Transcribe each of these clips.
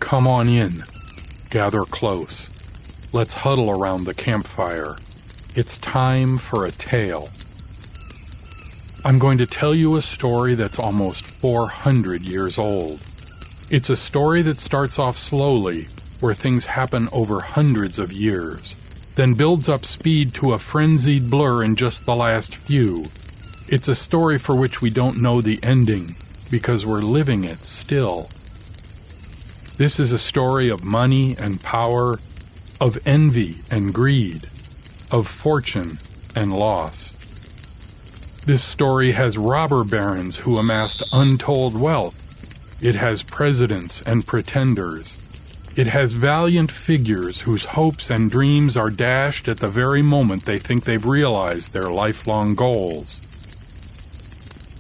Come on in. Gather close. Let's huddle around the campfire. It's time for a tale. I'm going to tell you a story that's almost 400 years old. It's a story that starts off slowly, where things happen over hundreds of years, then builds up speed to a frenzied blur in just the last few. It's a story for which we don't know the ending, because we're living it still. This is a story of money and power, of envy and greed, of fortune and loss. This story has robber barons who amassed untold wealth. It has presidents and pretenders. It has valiant figures whose hopes and dreams are dashed at the very moment they think they've realized their lifelong goals.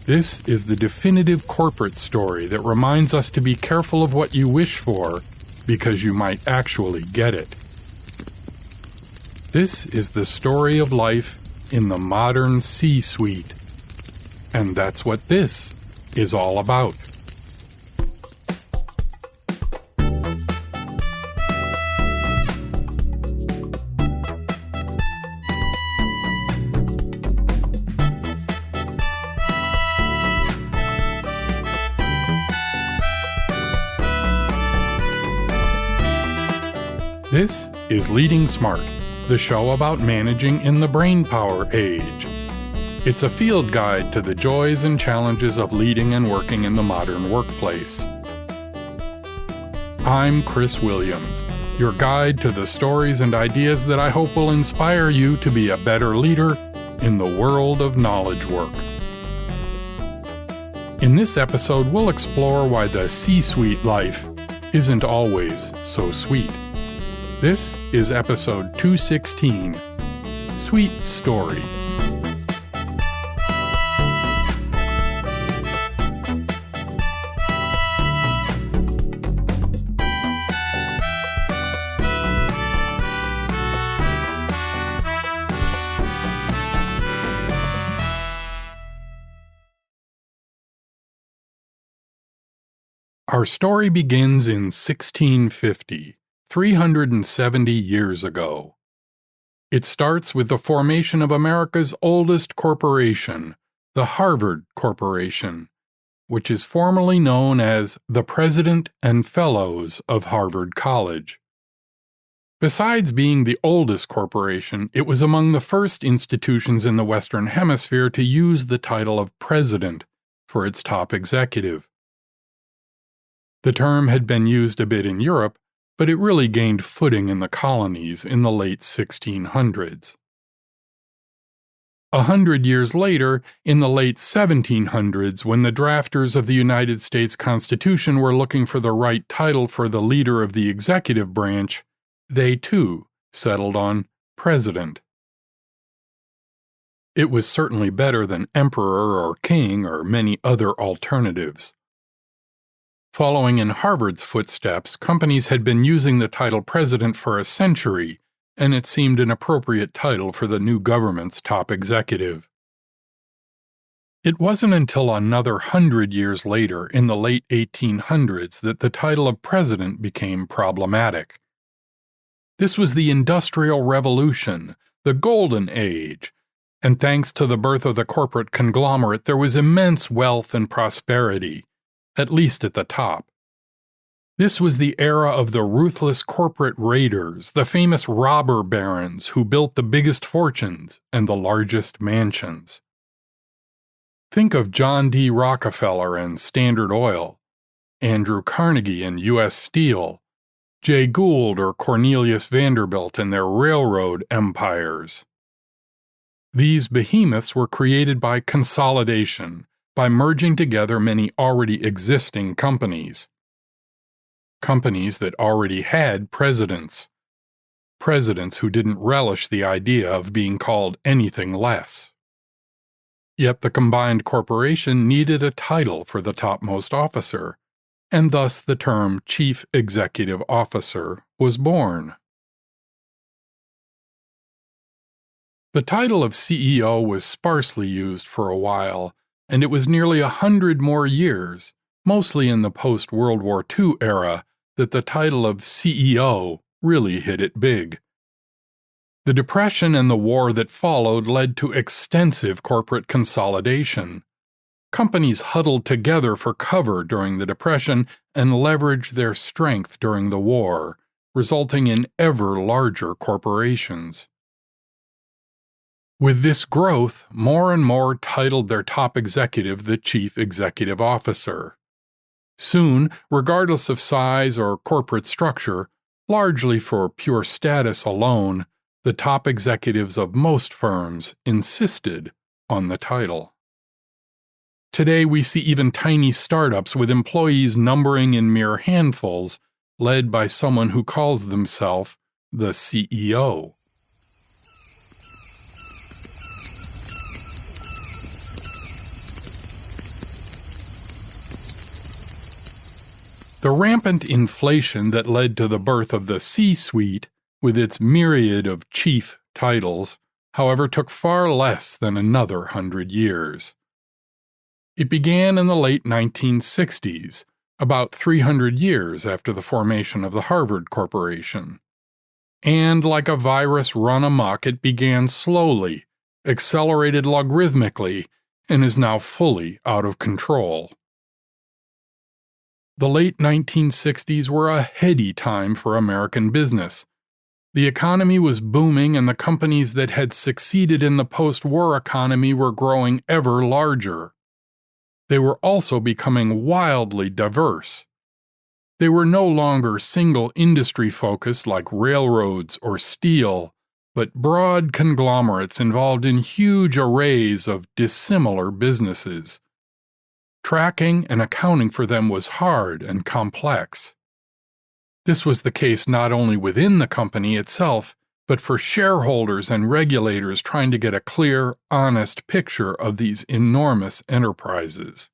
This is the definitive corporate story that reminds us to be careful of what you wish for, because you might actually get it. This is the story of life in the modern C-suite. And that's what this is all about. This is Leading Smart, the show about managing in the brainpower age. It's a field guide to the joys and challenges of leading and working in the modern workplace. I'm Chris Williams, your guide to the stories and ideas that I hope will inspire you to be a better leader in the world of knowledge work. In this episode, we'll explore why the C-suite life isn't always so sweet. This is episode 216, Sweet Story. Our story begins in 1650. 370 years ago. It starts with the formation of America's oldest corporation, the Harvard Corporation, which is formally known as the President and Fellows of Harvard College. Besides being the oldest corporation, it was among the first institutions in the Western Hemisphere to use the title of President for its top executive. The term had been used a bit in Europe, but it really gained footing in the colonies in the late 1600s. 100 years later, in the late 1700s, when the drafters of the United States Constitution were looking for the right title for the leader of the executive branch, they too settled on President. It was certainly better than Emperor or King or many other alternatives. Following in Harvard's footsteps, companies had been using the title President for a century, and it seemed an appropriate title for the new government's top executive. It wasn't until another 100 years later, in the late 1800s, that the title of President became problematic. This was the Industrial Revolution, the Golden Age, and thanks to the birth of the corporate conglomerate, there was immense wealth and prosperity, at least at the top. This was the era of the ruthless corporate raiders, the famous robber barons who built the biggest fortunes and the largest mansions. Think of John D. Rockefeller and Standard Oil, Andrew Carnegie and U.S. Steel, Jay Gould or Cornelius Vanderbilt and their railroad empires. These behemoths were created by consolidation, by merging together many already existing companies. Companies that already had presidents. Presidents who didn't relish the idea of being called anything less. Yet the combined corporation needed a title for the topmost officer, and thus the term Chief Executive Officer was born. The title of CEO was sparsely used for a while, and it was nearly 100 more years, mostly in the post-World War II era, that the title of CEO really hit it big. The Depression and the war that followed led to extensive corporate consolidation. Companies huddled together for cover during the Depression and leveraged their strength during the war, resulting in ever larger corporations. With this growth, more and more titled their top executive the Chief Executive Officer. Soon, regardless of size or corporate structure, largely for pure status alone, the top executives of most firms insisted on the title. Today we see even tiny startups with employees numbering in mere handfuls, led by someone who calls themselves the CEO. The rampant inflation that led to the birth of the C-suite, with its myriad of chief titles, however, took far less than another 100 years. It began in the late 1960s, about 300 years after the formation of the Harvard Corporation. And like a virus run amok, it began slowly, accelerated logarithmically, and is now fully out of control. The late 1960s were a heady time for American business. The economy was booming, and the companies that had succeeded in the post-war economy were growing ever larger. They were also becoming wildly diverse. They were no longer single industry focused like railroads or steel, but broad conglomerates involved in huge arrays of dissimilar businesses. Tracking and accounting for them was hard and complex. This was the case not only within the company itself, but for shareholders and regulators trying to get a clear, honest picture of these enormous enterprises.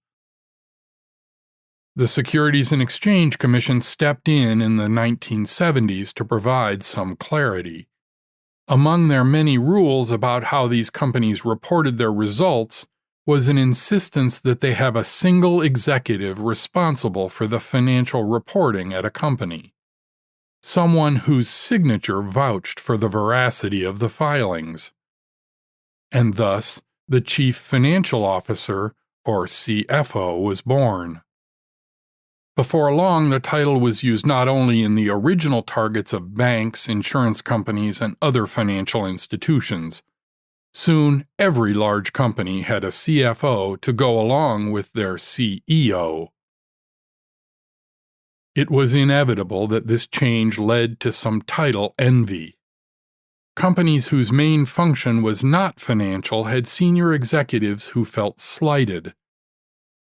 The Securities and Exchange Commission stepped in the 1970s to provide some clarity. Among their many rules about how these companies reported their results was an insistence that they have a single executive responsible for the financial reporting at a company. Someone whose signature vouched for the veracity of the filings. And thus, the Chief Financial Officer, or CFO, was born. Before long, the title was used not only in the original targets of banks, insurance companies, and other financial institutions. Soon, every large company had a CFO to go along with their CEO. It was inevitable that this change led to some title envy. Companies whose main function was not financial had senior executives who felt slighted.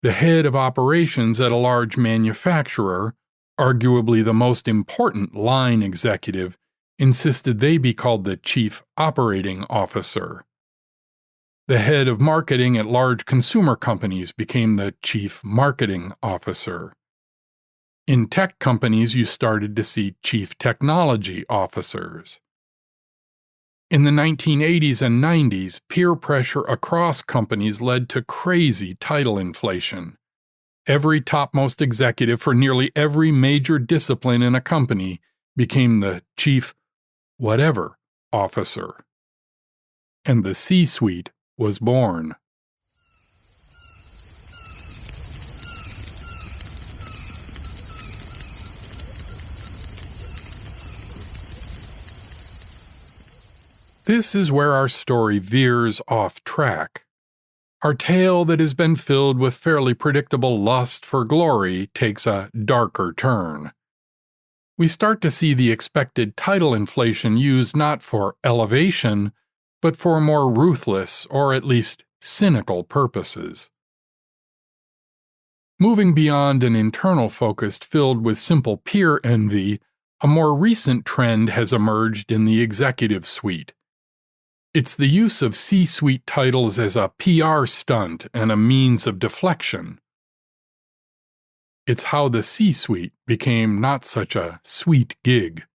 The head of operations at a large manufacturer, arguably the most important line executive, insisted they be called the Chief Operating Officer. The head of marketing at large consumer companies became the Chief Marketing Officer. In tech companies, you started to see Chief Technology Officers. In the 1980s and 90s, peer pressure across companies led to crazy title inflation. Every topmost executive for nearly every major discipline in a company became the Chief Whatever Officer. And the C-suite was born. This is where our story veers off track. Our tale that has been filled with fairly predictable lust for glory takes a darker turn. We start to see the expected title inflation used not for elevation, but for more ruthless or at least cynical purposes. Moving beyond an internal focus filled with simple peer envy, a more recent trend has emerged in the executive suite. It's the use of C-suite titles as a PR stunt and a means of deflection. It's how the C-suite became not such a sweet gig.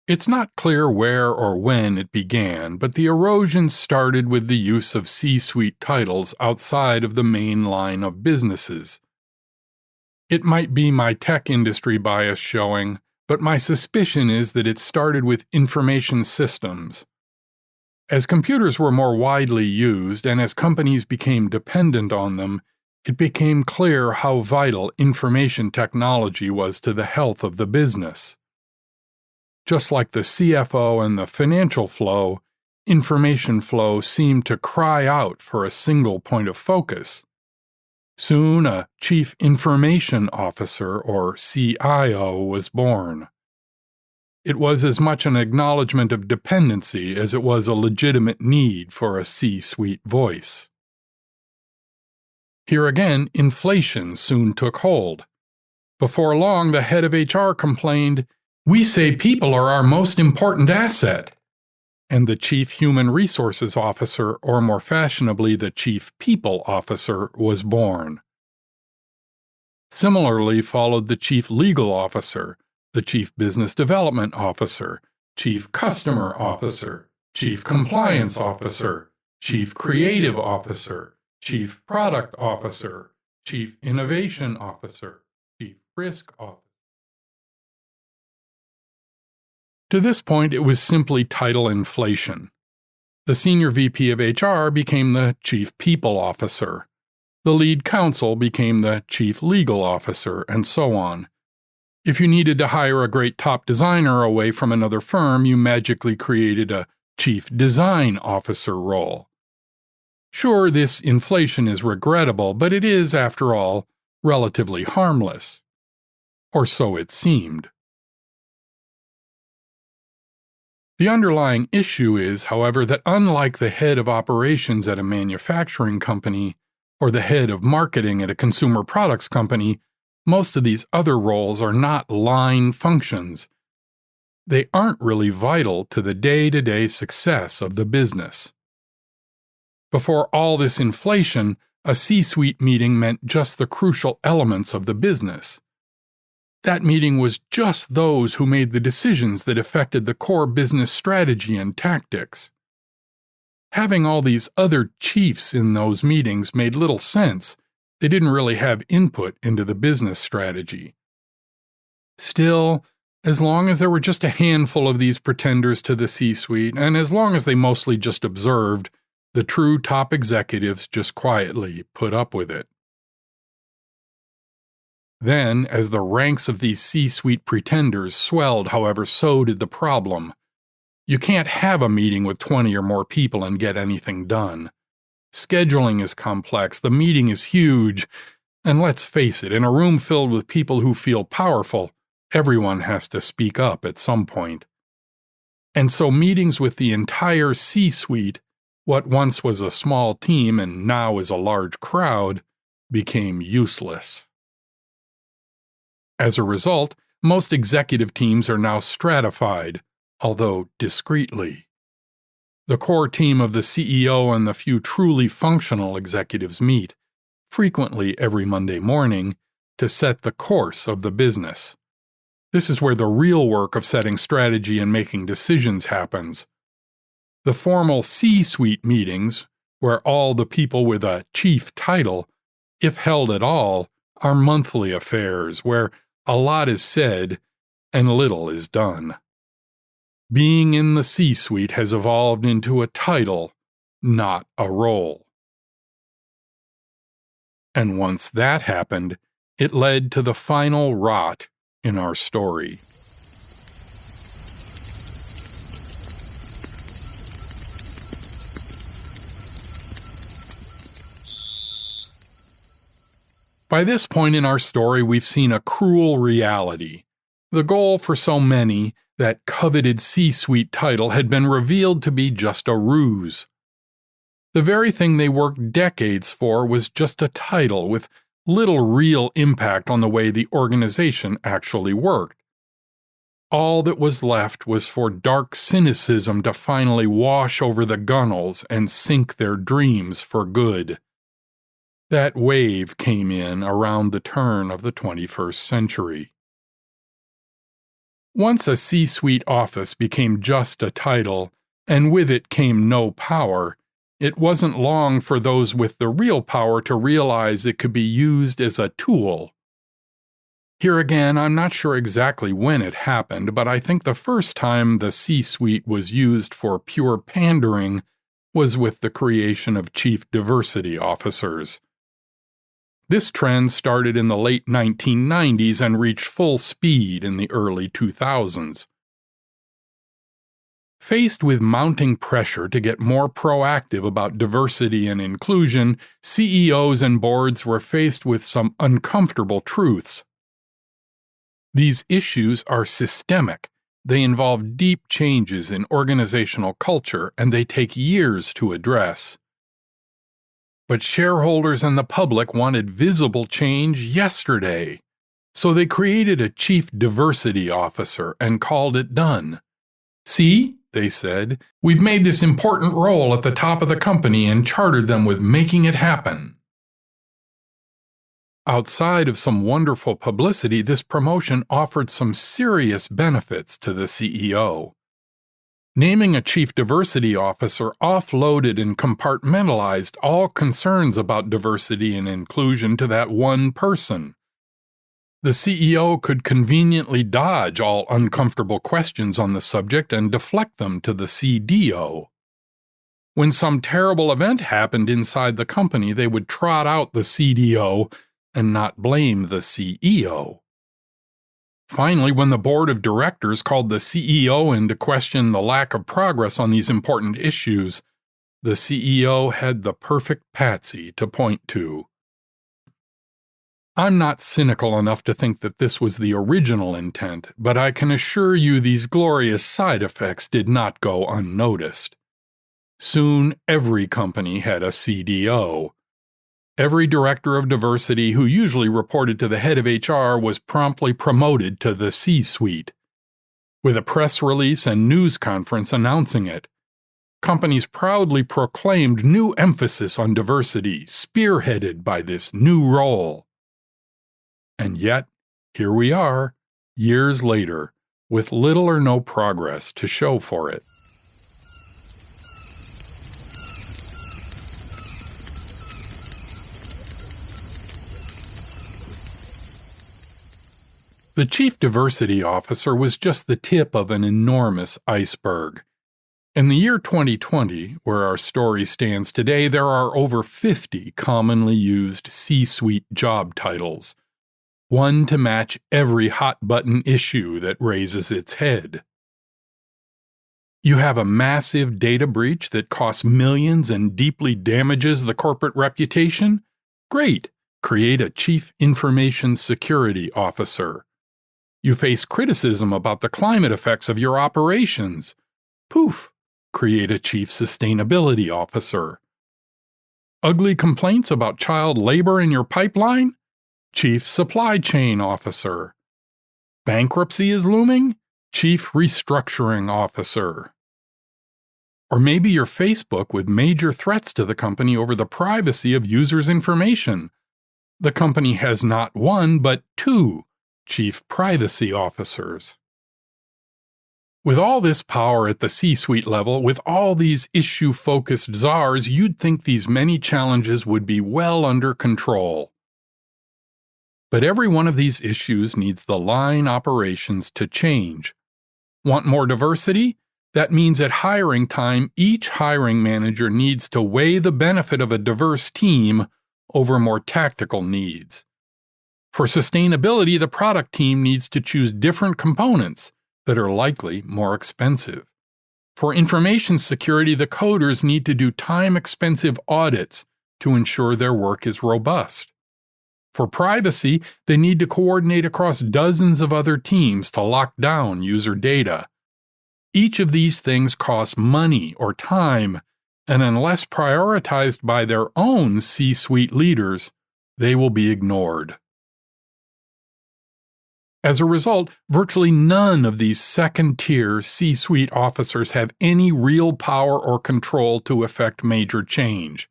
It's not clear where or when it began, but the erosion started with the use of C-suite titles outside of the main line of businesses. It might be my tech industry bias showing, but my suspicion is that it started with information systems. As computers were more widely used and as companies became dependent on them, it became clear how vital information technology was to the health of the business. Just like the CFO and the financial flow, information flow seemed to cry out for a single point of focus. Soon, a Chief Information Officer, or CIO, was born. It was as much an acknowledgement of dependency as it was a legitimate need for a C-suite voice. Here again, inflation soon took hold. Before long, the head of HR complained, "We say people are our most important asset." And the Chief Human Resources Officer, or more fashionably the Chief People Officer, was born. Similarly followed the Chief Legal Officer, the Chief Business Development Officer, Chief Customer Officer, Chief Compliance Officer, Chief Creative Officer, Chief Product Officer, Chief Innovation Officer, Chief Risk Officer. To this point, it was simply title inflation. The Senior VP of HR became the Chief People Officer. The lead counsel became the Chief Legal Officer, and so on. If you needed to hire a great top designer away from another firm, you magically created a Chief Design Officer role. Sure, this inflation is regrettable, but it is, after all, relatively harmless. Or so it seemed. The underlying issue is, however, that unlike the head of operations at a manufacturing company or the head of marketing at a consumer products company, most of these other roles are not line functions. They aren't really vital to the day-to-day success of the business. Before all this inflation, a C-suite meeting meant just the crucial elements of the business. That meeting was just those who made the decisions that affected the core business strategy and tactics. Having all these other chiefs in those meetings made little sense. They didn't really have input into the business strategy. Still, as long as there were just a handful of these pretenders to the C-suite, and as long as they mostly just observed, the true top executives just quietly put up with it. Then, as the ranks of these C-suite pretenders swelled, however, so did the problem. You can't have a meeting with 20 or more people and get anything done. Scheduling is complex, the meeting is huge, and let's face it, in a room filled with people who feel powerful, everyone has to speak up at some point. And so meetings with the entire C-suite, what once was a small team and now is a large crowd, became useless. As a result, most executive teams are now stratified, although discreetly. The core team of the CEO and the few truly functional executives meet, frequently every Monday morning, to set the course of the business. This is where the real work of setting strategy and making decisions happens. The formal C-suite meetings, where all the people with a chief title, if held at all, are monthly affairs where a lot is said and little is done. Being in the C-suite has evolved into a title, not a role. And once that happened, it led to the final rot in our story. By this point in our story, we've seen a cruel reality. The goal for so many, that coveted C-suite title, had been revealed to be just a ruse. The very thing they worked decades for was just a title with little real impact on the way the organization actually worked. All that was left was for dark cynicism to finally wash over the gunnels and sink their dreams for good. That wave came in around the turn of the 21st century. Once a C-suite office became just a title, and with it came no power, it wasn't long for those with the real power to realize it could be used as a tool. Here again, I'm not sure exactly when it happened, but I think the first time the C-suite was used for pure pandering was with the creation of chief diversity officers. This trend started in the late 1990s and reached full speed in the early 2000s. Faced with mounting pressure to get more proactive about diversity and inclusion, CEOs and boards were faced with some uncomfortable truths. These issues are systemic. They involve deep changes in organizational culture, and they take years to address. But shareholders and the public wanted visible change yesterday, so they created a chief diversity officer and called it done. "See," they said, "we've made this important role at the top of the company and chartered them with making it happen." Outside of some wonderful publicity, this promotion offered some serious benefits to the CEO. Naming a chief diversity officer offloaded and compartmentalized all concerns about diversity and inclusion to that one person. The CEO could conveniently dodge all uncomfortable questions on the subject and deflect them to the CDO. When some terrible event happened inside the company, they would trot out the CDO and not blame the CEO. Finally, when the board of directors called the CEO in to question the lack of progress on these important issues, the CEO had the perfect patsy to point to. I'm not cynical enough to think that this was the original intent, but I can assure you these glorious side effects did not go unnoticed. Soon every company had a CDO. Every director of diversity who usually reported to the head of HR was promptly promoted to the C-suite, with a press release and news conference announcing it. Companies proudly proclaimed new emphasis on diversity, spearheaded by this new role. And yet, here we are, years later, with little or no progress to show for it. The Chief Diversity Officer was just the tip of an enormous iceberg. In the year 2020, where our story stands today, there are over 50 commonly used C-suite job titles, one to match every hot-button issue that raises its head. You have a massive data breach that costs millions and deeply damages the corporate reputation? Great! Create a Chief Information Security Officer. You face criticism about the climate effects of your operations? Poof! Create a Chief Sustainability Officer. Ugly complaints about child labor in your pipeline? Chief Supply Chain Officer. Bankruptcy is looming? Chief Restructuring Officer. Or maybe your Facebook with major threats to the company over the privacy of users' information. The company has not one, but two Chief Privacy Officers. With all this power at the C-suite level, with all these issue-focused czars, you'd think these many challenges would be well under control. But every one of these issues needs the line operations to change. Want more diversity? That means at hiring time, each hiring manager needs to weigh the benefit of a diverse team over more tactical needs. For sustainability, the product team needs to choose different components that are likely more expensive. For information security, the coders need to do time-expensive audits to ensure their work is robust. For privacy, they need to coordinate across dozens of other teams to lock down user data. Each of these things costs money or time, and unless prioritized by their own C-suite leaders, they will be ignored. As a result, virtually none of these second-tier C-suite officers have any real power or control to effect major change.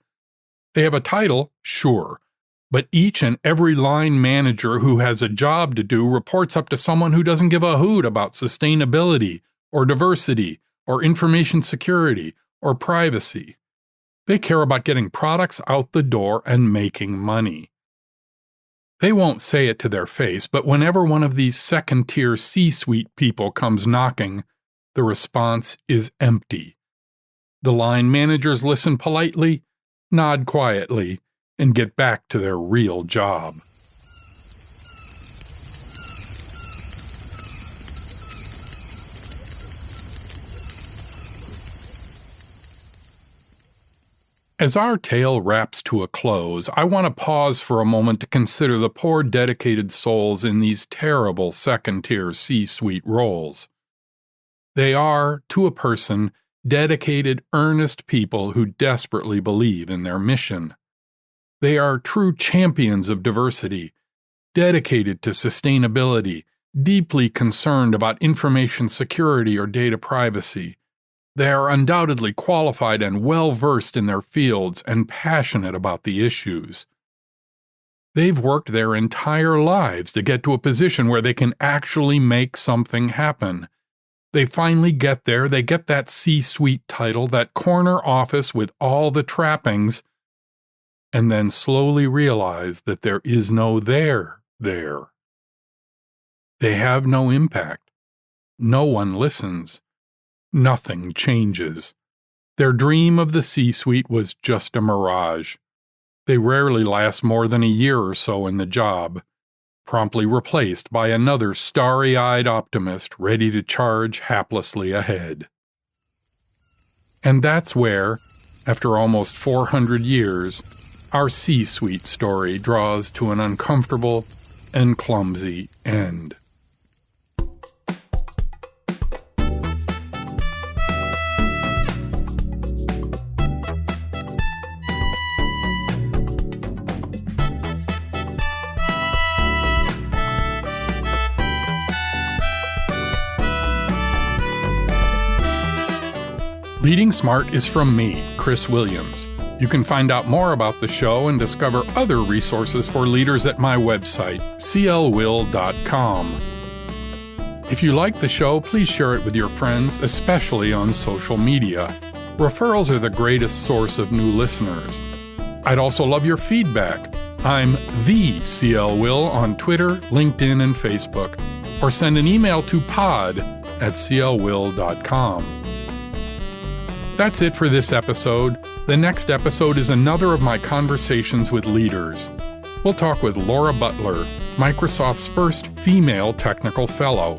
They have a title, sure, but each and every line manager who has a job to do reports up to someone who doesn't give a hoot about sustainability, or diversity, or information security, or privacy. They care about getting products out the door and making money. They won't say it to their face, but whenever one of these second-tier C-suite people comes knocking, the response is empty. The line managers listen politely, nod quietly, and get back to their real job. As our tale wraps to a close, I want to pause for a moment to consider the poor dedicated souls in these terrible second-tier C-suite roles. They are, to a person, dedicated, earnest people who desperately believe in their mission. They are true champions of diversity, dedicated to sustainability, deeply concerned about information security or data privacy. They are undoubtedly qualified and well-versed in their fields and passionate about the issues. They've worked their entire lives to get to a position where they can actually make something happen. They finally get there, they get that C-suite title, that corner office with all the trappings, and then slowly realize that there is no there there. They have no impact. No one listens. Nothing changes. Their dream of the C-suite was just a mirage. They rarely last more than a year or so in the job, promptly replaced by another starry-eyed optimist ready to charge haplessly ahead. And that's where, after almost 400 years, our C-suite story draws to an uncomfortable and clumsy end. Leading Smart is from me, Chris Williams. You can find out more about the show and discover other resources for leaders at my website, clwill.com. If you like the show, please share it with your friends, especially on social media. Referrals are the greatest source of new listeners. I'd also love your feedback. I'm the CL Will on Twitter, LinkedIn, and Facebook, or send an email to pod@clwill.com. That's it for this episode. The next episode is another of my conversations with leaders. We'll talk with Laura Butler, Microsoft's first female technical fellow.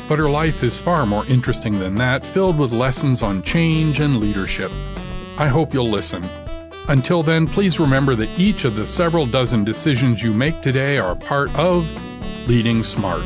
But her life is far more interesting than that, filled with lessons on change and leadership. I hope you'll listen. Until then, please remember that each of the several dozen decisions you make today are part of Leading Smart.